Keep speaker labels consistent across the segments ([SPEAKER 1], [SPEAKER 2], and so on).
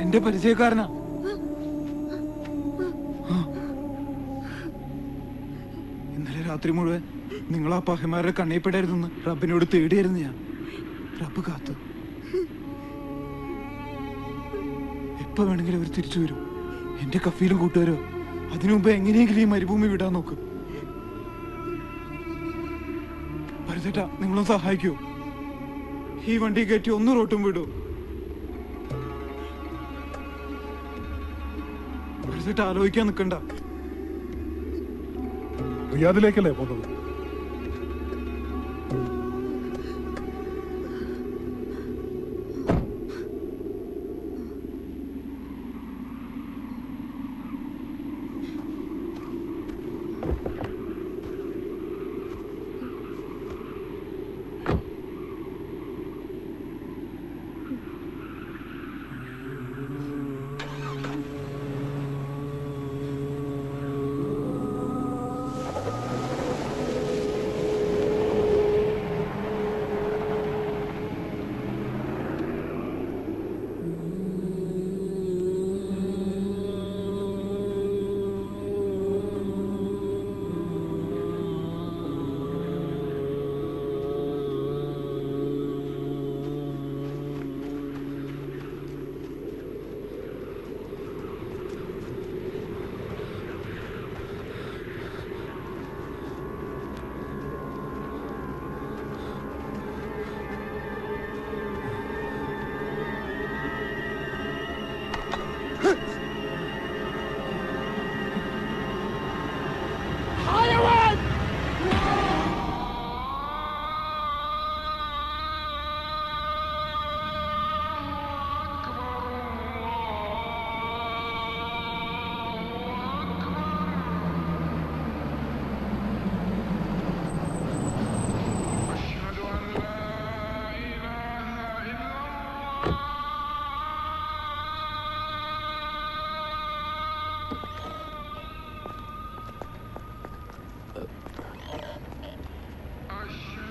[SPEAKER 1] എന്റെ പരിചയക്കാരനാ. ഇന്നലെ രാത്രി മുഴുവൻ നിങ്ങൾ ആ പഹമാരുടെ കണ്ണീപ്പെടായിരുന്നെന്ന് റബ്ബിനോട് തേടിയായിരുന്നു ഞാൻ. റബ്ബ് കാത്തു. എപ്പോ വേണമെങ്കിലും അവർ തിരിച്ചു വരും. എന്റെ കഫീലും കൂട്ടുകാരോ. അതിനു മുമ്പ് എങ്ങനെയെങ്കിലും ഈ മരുഭൂമി വിടാൻ നോക്ക്. പരിചേട്ടാ, നിങ്ങളും സഹായിക്കൂ. ഈ വണ്ടി കയറ്റി ഒന്ന് റോട്ടും വിടൂ. പരിചേട്ടാ, ആലോചിക്കാൻ നിൽക്കണ്ട.
[SPEAKER 2] റിയാദിലേക്കല്ലേ പോകുന്നത്?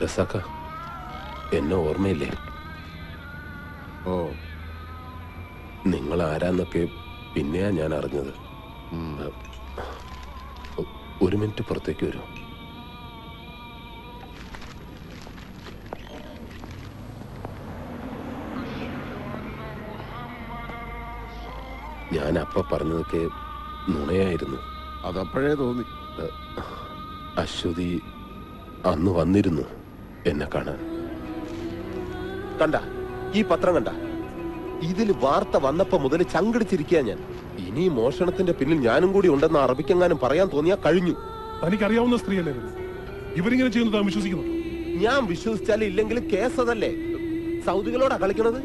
[SPEAKER 3] റസാക്ക, എന്നെ ഓർമ്മയില്ലേ?
[SPEAKER 4] ഓ,
[SPEAKER 3] നിങ്ങൾ ആരാന്നൊക്കെ പിന്നെയാ ഞാൻ അറിഞ്ഞത്. ഒരു മിനിറ്റ് പുറത്തേക്ക് വരൂ. ഞാൻ അപ്പ പറഞ്ഞതൊക്കെ നുണയായിരുന്നു.
[SPEAKER 4] അതപ്പോഴേ തോന്നി.
[SPEAKER 3] അശ്വതി അന്ന് വന്നിരുന്നു എന്നെ കാണാൻ. കണ്ട ഈ പത്രം കണ്ട? ഇതിൽ വാർത്ത വന്നപ്പോ മുതൽ ചങ്കടിച്ചിരിക്കുക ഞാൻ. ഇനി മോഷണത്തിന്റെ പിന്നിൽ ഞാനും കൂടി ഉണ്ടെന്ന് അറബിക്കെങ്ങാനും പറയാൻ തോന്നിയാ കഴിഞ്ഞു.
[SPEAKER 2] തനിക്കറിയാവുന്ന സ്ത്രീയല്ലേ ഇവരിങ്ങനെ ചെയ്യുന്നത്? വിശ്വസിക്കുന്നു?
[SPEAKER 3] ഞാൻ വിശ്വസിച്ചാലും ഇല്ലെങ്കിലും കേസ് അതല്ലേ. സൗദികളോടാ കളിക്കണത്.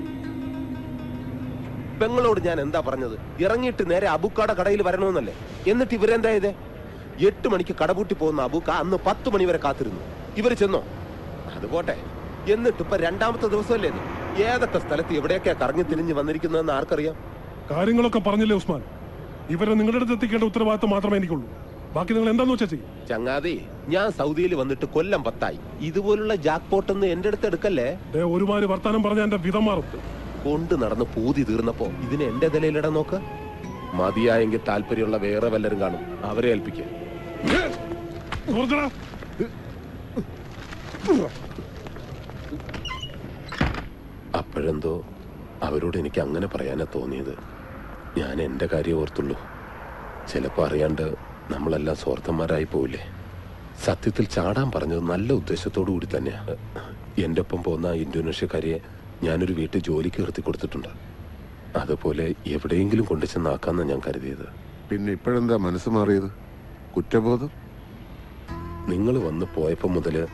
[SPEAKER 3] പെങ്ങളോട് ഞാൻ എന്താ പറഞ്ഞത്? ഇറങ്ങിയിട്ട് നേരെ അബൂക്കാട കടയിൽ വരണമെന്നല്ലേ. എന്നിട്ട് ഇവരെന്താ ചെയ്തേ? 8 മണിക്ക് കടപൂട്ടി പോകുന്ന അബൂക്ക അന്ന് 10 മണി വരെ കാത്തിരുന്നു. ഇവര് ചെന്നോ? അത് പോട്ടെ. എന്നിട്ടിപ്പോ 2ാമത്തെ ദിവസമല്ലേ? ഏതൊക്കെ സ്ഥലത്ത് എവിടെയൊക്കെയാ കറങ്ങി തിരിഞ്ഞ് വന്നിരിക്കുന്നതെന്ന് ആർക്കറിയാം?
[SPEAKER 2] കാര്യങ്ങളൊക്കെ പറഞ്ഞില്ലേ ഉസ്മാൻ? ഇവരെ നിങ്ങളുടെ അടുത്ത് എത്തിക്കേണ്ട ഉത്തരവാദിത്തം മാത്രമേ എനിക്കുള്ളൂ. ബാക്കി നിങ്ങൾ എന്താന്ന് വെച്ചാ ചെയ്യും.
[SPEAKER 3] ചങ്ങാതി, ഞാൻ സൗദിയിൽ വന്നിട്ട് കൊല്ലം 10 ഇതുപോലുള്ള ജാക്ക് പോട്ടൊന്നും എന്റെ അടുത്ത് എടുക്കല്ലേ.
[SPEAKER 2] ഒരുമാതിരി വർത്താനം പറഞ്ഞ എന്റെ വിധം മാറും.
[SPEAKER 3] കൊണ്ട് നടന്ന് പൂതി തീർന്നപ്പോ ഇതിന് എന്റെ നിലയിലിടാൻ നോക്ക്. മതിയായെങ്കിൽ താല്പര്യമുള്ള വേറെ വല്ലരും കാണും, അവരെ ഏൽപ്പിക്കുക. അപ്പോഴെന്തോ അവരോട് എനിക്ക് അങ്ങനെ പറയാനാ തോന്നിയത്. ഞാൻ എന്റെ കാര്യം ഓർത്തുള്ളൂ. ചിലപ്പോ അറിയാണ്ട് നമ്മളെല്ലാം സ്വാർത്ഥന്മാരായി പോവില്ലേ. സത്യത്തിൽ ചാടാൻ പറഞ്ഞത് നല്ല ഉദ്ദേശത്തോടു കൂടി തന്നെയാ. എന്റെ ഒപ്പം പോകുന്ന ഇന്തോനേഷ്യക്കാരിയെ ഞാനൊരു വീട്ടിൽ ജോലിക്ക് നിർത്തി കൊടുത്തിട്ടുണ്ട്. അതുപോലെ എവിടെയെങ്കിലും കൊണ്ടുചെന്നാക്കാന്നാ ഞാൻ കരുതിയത്.
[SPEAKER 4] പിന്നെ ഇപ്പോഴെന്താ മനസ്സ് മാറിയത്? കുറ്റബോധം?
[SPEAKER 3] നിങ്ങൾ വന്ന് പോയപ്പോ മുതല്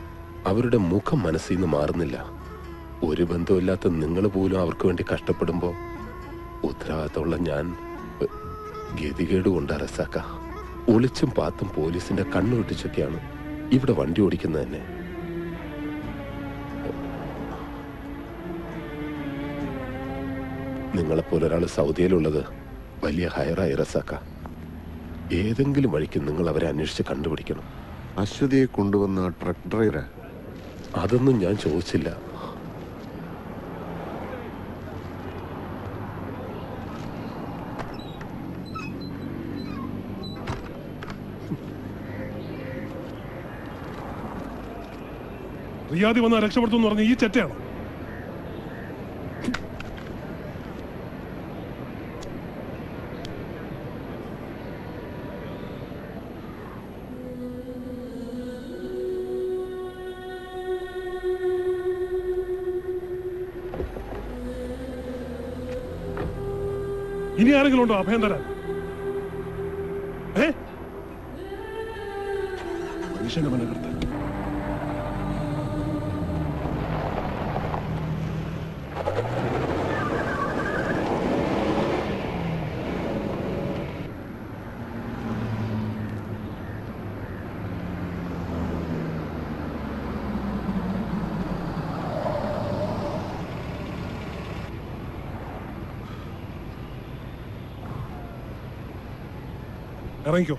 [SPEAKER 3] അവരുടെ മുഖം മനസ്സിൽ നിന്ന് മാറുന്നില്ല. ഒരു ബന്ധമില്ലാത്ത നിങ്ങൾ പോലും അവർക്ക് വേണ്ടി കഷ്ടപ്പെടുമ്പോ ഉത്തരവാദിത്തമുള്ള ഞാൻ ഗതികേട് കൊണ്ട് റസാക്ക. ഒളിച്ചും പാത്തും പോലീസിന്റെ കണ്ണു വെട്ടിച്ചൊക്കെയാണ് ഇവിടെ വണ്ടി ഓടിക്കുന്നത് തന്നെ. നിങ്ങളെപ്പോലെ ഒരാൾ സൗദിയിലുള്ളത് വലിയ ഹയറായി റസാക്ക. ഏതെങ്കിലും വഴിക്ക് നിങ്ങൾ അവരെ അന്വേഷിച്ച് കണ്ടുപിടിക്കണം.
[SPEAKER 4] അശ്വതിയെ കൊണ്ടുവന്ന ട്രക്ക് ഡ്രൈവറെ?
[SPEAKER 3] അതൊന്നും ഞാൻ ചോദിച്ചില്ല.
[SPEAKER 2] റിയാദി വന്നാൽ രക്ഷപ്പെടുത്തുമെന്ന് പറഞ്ഞ ഈ ചെറ്റയാണ്. ഇനി ആരെങ്കിലും ഉണ്ടോ അഭയം തരാൻ? മനുഷ്യന്റെ മനകർത്താൻ ഇറങ്ങിക്കോ.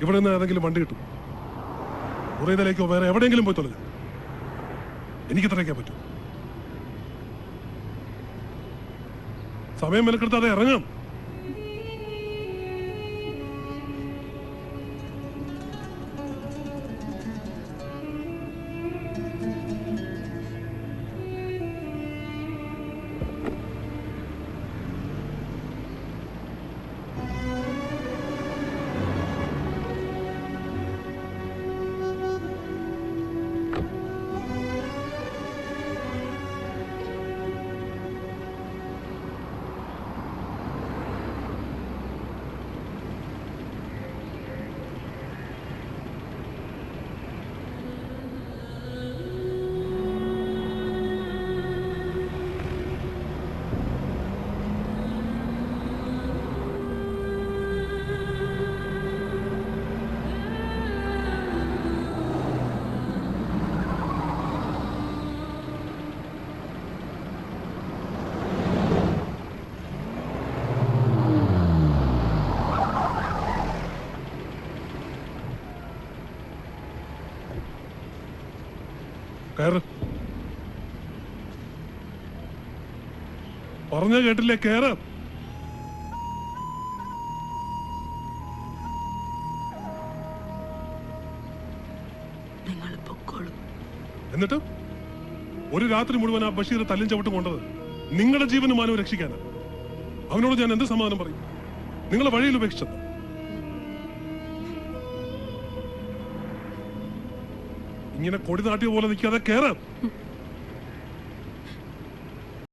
[SPEAKER 2] ഇവിടെ നിന്ന് ഏതെങ്കിലും വണ്ടി കിട്ടും. മുറിയതിലേക്കോ വേറെ എവിടെയെങ്കിലും പോയി തൊലഞ്ഞു. എനിക്ക് ഇത്രയ്ക്കാൻ പറ്റും. സമയം മെനക്കെടുത്താതെ ഇറങ്ങാം. കയറ്. പറഞ്ഞ കേട്ടില്ലേ? കയറ്. എന്നിട്ട് ഒരു രാത്രി മുഴുവൻ ആ ബഷീർ തല്ലും ചവിട്ടും കൊണ്ടത് നിങ്ങളുടെ ജീവനും മാനവും രക്ഷിക്കാനാണ്. അവനോട് ഞാൻ എന്ത് സമാധാനം പറയും? നിങ്ങളെ വഴിയിൽ ഉപേക്ഷിച്ചത്. ഇങ്ങനെ കൊടി നാട്ടിയ പോലെ നിൽക്കാതെ കയറാം.